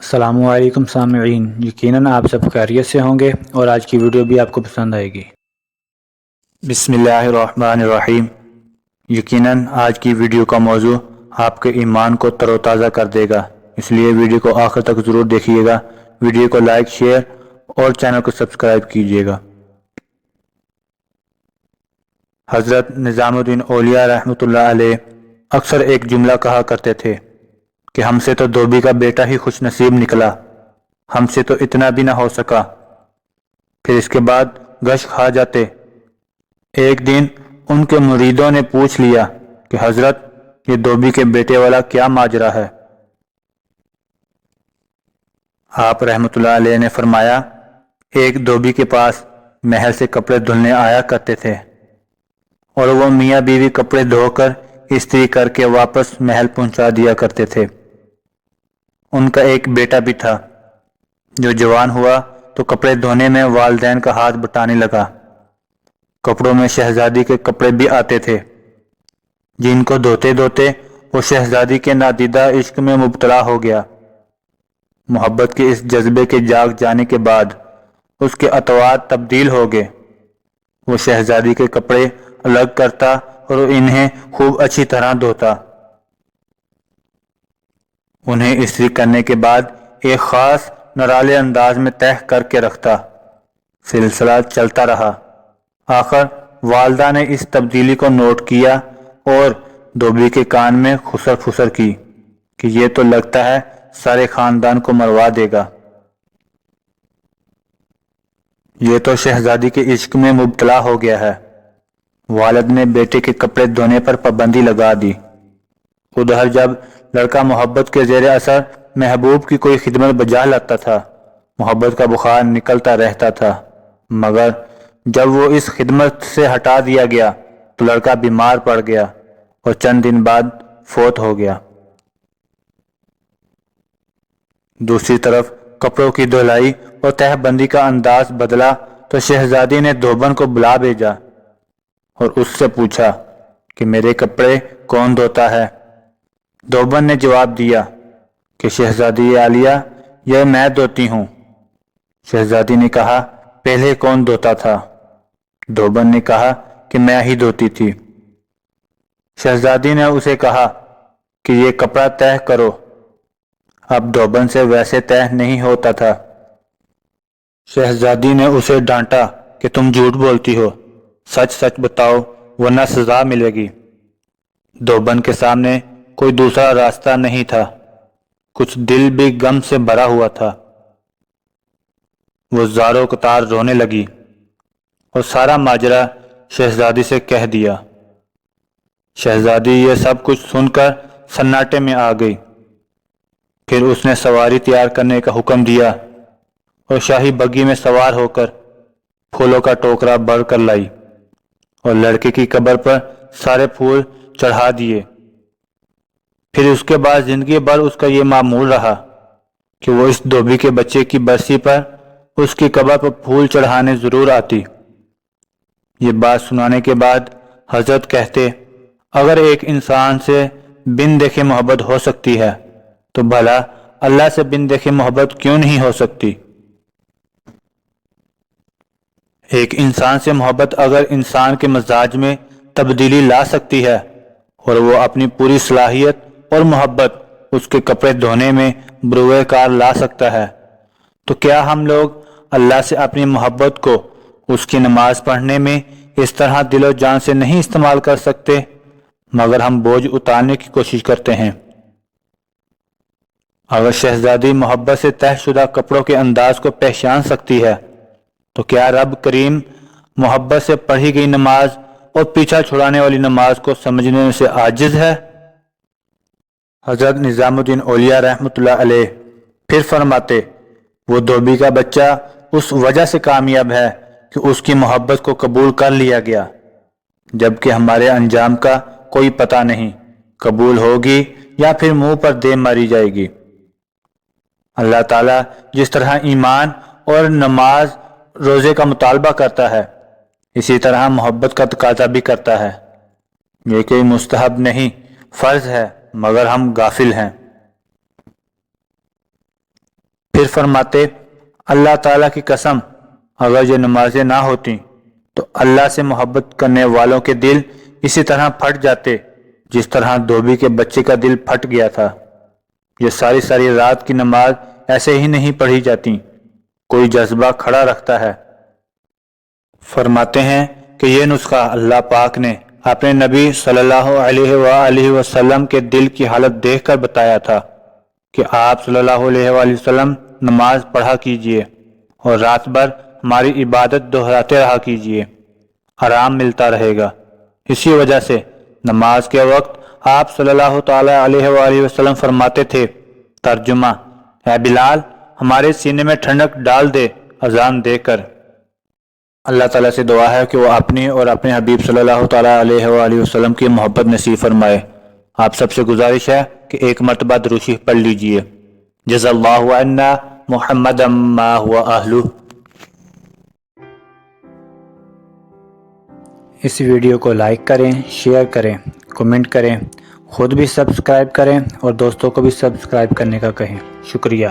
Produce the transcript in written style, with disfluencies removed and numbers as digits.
السلام علیکم سامعین، یقیناً آپ سب خیریت سے ہوں گے اور آج کی ویڈیو بھی آپ کو پسند آئے گی۔ بسم اللہ الرحمن الرحیم۔ یقیناً آج کی ویڈیو کا موضوع آپ کے ایمان کو تر و تازہ کر دے گا، اس لیے ویڈیو کو آخر تک ضرور دیکھیے گا۔ ویڈیو کو لائک، شیئر اور چینل کو سبسکرائب کیجیے گا۔ حضرت نظام الدین اولیاء رحمۃ اللہ علیہ اکثر ایک جملہ کہا کرتے تھے کہ ہم سے تو دھوبی کا بیٹا ہی خوش نصیب نکلا، ہم سے تو اتنا بھی نہ ہو سکا۔ پھر اس کے بعد گش کھا جاتے۔ ایک دن ان کے مریدوں نے پوچھ لیا کہ حضرت، یہ دھوبی کے بیٹے والا کیا ماجرا ہے؟ آپ رحمۃ اللہ علیہ نے فرمایا، ایک دھوبی کے پاس محل سے کپڑے دھلنے آیا کرتے تھے اور وہ میاں بیوی کپڑے دھو کر استری کر کے واپس محل پہنچا دیا کرتے تھے۔ ان کا ایک بیٹا بھی تھا جو جوان ہوا تو کپڑے دھونے میں والدین کا ہاتھ بٹانے لگا۔ کپڑوں میں شہزادی کے کپڑے بھی آتے تھے، جن کو دھوتے دھوتے وہ شہزادی کے نادیدہ عشق میں مبتلا ہو گیا۔ محبت کے اس جذبے کے جاگ جانے کے بعد اس کے اطوار تبدیل ہو گئے۔ وہ شہزادی کے کپڑے الگ کرتا اور انہیں خوب اچھی طرح دھوتا۔ انہیں استری کرنے کے بعد ایک خاص نرالے انداز میں تہہ کر کے رکھتا۔ سلسلہ چلتا رہا۔ آخر والدہ نے اس تبدیلی کو نوٹ کیا اور دھوبی کے کان میں خسر پھسر کی کہ یہ تو لگتا ہے سارے خاندان کو مروا دے گا۔ یہ تو شہزادی کے عشق میں مبتلا ہو گیا ہے۔ والد نے بیٹے کے کپڑے دھونے پر پابندی لگا دی۔ ادھر جب لڑکا محبت کے زیر اثر محبوب کی کوئی خدمت بجا لاتا تھا، محبت کا بخار نکلتا رہتا تھا، مگر جب وہ اس خدمت سے ہٹا دیا گیا تو لڑکا بیمار پڑ گیا اور چند دن بعد فوت ہو گیا۔ دوسری طرف کپڑوں کی دھلائی اور تہہ بندی کا انداز بدلا تو شہزادی نے دھوبن کو بلا بھیجا اور اس سے پوچھا کہ میرے کپڑے کون دھوتا ہے؟ دھوبن نے جواب دیا کہ شہزادی عالیہ، یہ میں دھوتی ہوں۔ شہزادی نے کہا، پہلے کون دھوتا تھا؟ دھوبن نے کہا کہ میں ہی دھوتی تھی۔ شہزادی نے اسے کہا کہ یہ کپڑا تہہ کرو۔ اب دھوبن سے ویسے تہہ نہیں ہوتا تھا۔ شہزادی نے اسے ڈانٹا کہ تم جھوٹ بولتی ہو، سچ سچ بتاؤ ورنہ سزا ملے گی۔ دھوبن کے سامنے کوئی دوسرا راستہ نہیں تھا، کچھ دل بھی غم سے بھرا ہوا تھا۔ وہ زاروں قطار رونے لگی اور سارا ماجرا شہزادی سے کہہ دیا۔ شہزادی یہ سب کچھ سن کر سناٹے میں آ گئی۔ پھر اس نے سواری تیار کرنے کا حکم دیا اور شاہی بگی میں سوار ہو کر پھولوں کا ٹوکرا بھر کر لائی اور لڑکے کی قبر پر سارے پھول چڑھا دیے۔ پھر اس کے بعد زندگی بھر اس کا یہ معمول رہا کہ وہ اس دھوبی کے بچے کی برسی پر اس کی قبر پر پھول چڑھانے ضرور آتی۔ یہ بات سنانے کے بعد حضرت کہتے، اگر ایک انسان سے بن دیکھے محبت ہو سکتی ہے تو بھلا اللہ سے بن دیکھے محبت کیوں نہیں ہو سکتی؟ ایک انسان سے محبت اگر انسان کے مزاج میں تبدیلی لا سکتی ہے اور وہ اپنی پوری صلاحیت اور محبت اس کے کپڑے دھونے میں بروئے کار لا سکتا ہے، تو کیا ہم لوگ اللہ سے اپنی محبت کو اس کی نماز پڑھنے میں اس طرح دل و جان سے نہیں استعمال کر سکتے؟ مگر ہم بوجھ اتارنے کی کوشش کرتے ہیں۔ اگر شہزادی محبت سے طے شدہ کپڑوں کے انداز کو پہچان سکتی ہے تو کیا رب کریم محبت سے پڑھی گئی نماز اور پیچھا چھڑانے والی نماز کو سمجھنے سے عاجز ہے؟ حضرت نظام الدین اولیاء رحمۃ اللہ علیہ پھر فرماتے، وہ دھوبی کا بچہ اس وجہ سے کامیاب ہے کہ اس کی محبت کو قبول کر لیا گیا، جبکہ ہمارے انجام کا کوئی پتہ نہیں، قبول ہوگی یا پھر منہ پر دے ماری جائے گی۔ اللہ تعالیٰ جس طرح ایمان اور نماز روزے کا مطالبہ کرتا ہے، اسی طرح محبت کا تقاضا بھی کرتا ہے۔ یہ کوئی مستحب نہیں، فرض ہے، مگر ہم غافل ہیں۔ پھر فرماتے اللہ تعالیٰ کی قسم اگر یہ نمازیں نہ ہوتی تو اللہ سے محبت کرنے والوں کے دل اسی طرح پھٹ جاتے جس طرح دھوبی کے بچے کا دل پھٹ گیا تھا۔ یہ ساری ساری رات کی نماز ایسے ہی نہیں پڑھی جاتی، کوئی جذبہ کھڑا رکھتا ہے۔ فرماتے ہیں کہ یہ نسخہ اللہ پاک نے اپنے نبی صلی اللہ علیہ وآلہ وسلم کے دل کی حالت دیکھ کر بتایا تھا کہ آپ صلی اللہ علیہ وآلہ وسلم نماز پڑھا کیجئے اور رات بھر ہماری عبادت دہراتے رہا کیجئے، آرام ملتا رہے گا۔ اسی وجہ سے نماز کے وقت آپ صلی اللہ تعالی علیہ وآلہ وسلم فرماتے تھے، ترجمہ: اے بلال، ہمارے سینے میں ٹھنڈک ڈال دے اذان دے کر۔ اللہ تعالیٰ سے دعا ہے کہ وہ اپنی اور اپنے حبیب صلی اللہ تعالی علیہ وآلہ وسلم کی محبت نصیب فرمائے۔ آپ سب سے گزارش ہے کہ ایک مرتبہ درود شریف پڑھ لیجئے۔ جزا اللہ عنا محمد ما هو اہلہ۔ اس ویڈیو کو لائک کریں، شیئر کریں، کمنٹ کریں، خود بھی سبسکرائب کریں اور دوستوں کو بھی سبسکرائب کرنے کا کہیں۔ شکریہ۔